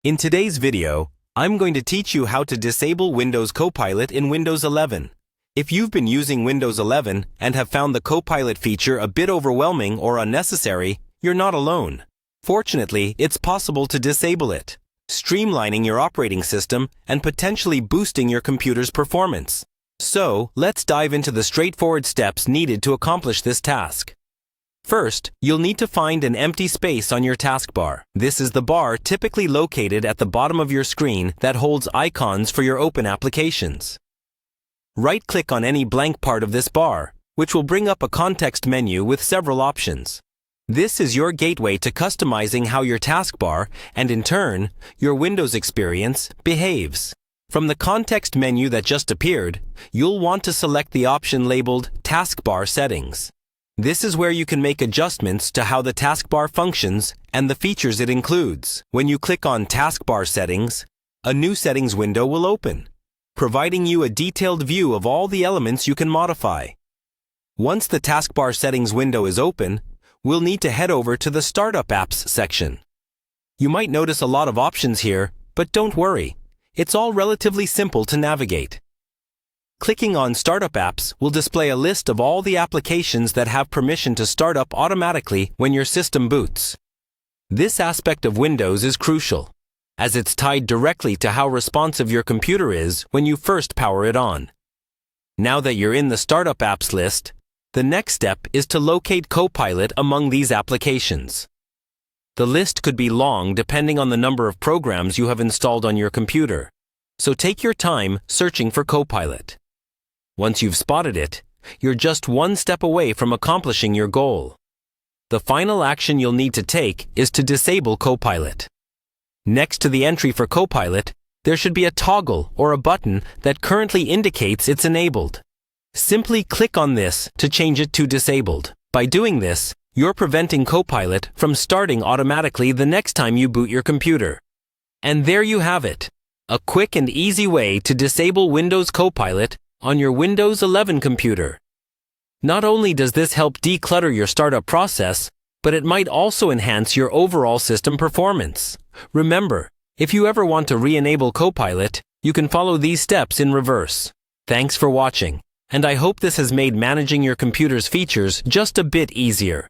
In today's video, I'm going to teach you how to disable Windows Copilot in Windows 11. If you've been using Windows 11 and have found the Copilot feature a bit overwhelming or unnecessary, you're not alone. Fortunately, it's possible to disable it, streamlining your operating system and potentially boosting your computer's performance. So, let's dive into the straightforward steps needed to accomplish this task. First, you'll need to find an empty space on your taskbar. This is the bar typically located at the bottom of your screen that holds icons for your open applications. Right-click on any blank part of this bar, which will bring up a context menu with several options. This is your gateway to customizing how your taskbar, and in turn, your Windows experience, behaves. From the context menu that just appeared, you'll want to select the option labeled Taskbar Settings. This is where you can make adjustments to how the taskbar functions and the features it includes. When you click on Taskbar Settings, a new settings window will open, providing you a detailed view of all the elements you can modify. Once the Taskbar Settings window is open, we'll need to head over to the Startup Apps section. You might notice a lot of options here, but don't worry, it's all relatively simple to navigate. Clicking on Startup Apps will display a list of all the applications that have permission to start up automatically when your system boots. This aspect of Windows is crucial, as it's tied directly to how responsive your computer is when you first power it on. Now that you're in the Startup Apps list, the next step is to locate Copilot among these applications. The list could be long depending on the number of programs you have installed on your computer, so take your time searching for Copilot. Once you've spotted it, you're just one step away from accomplishing your goal. The final action you'll need to take is to disable Copilot. Next to the entry for Copilot, there should be a toggle or a button that currently indicates it's enabled. Simply click on this to change it to disabled. By doing this, you're preventing Copilot from starting automatically the next time you boot your computer. And there you have it, a quick and easy way to disable Windows Copilot on your Windows 11 computer. Not only does this help declutter your startup process, but it might also enhance your overall system performance. Remember, if you ever want to re-enable Copilot, you can follow these steps in reverse. Thanks for watching, and I hope this has made managing your computer's features just a bit easier.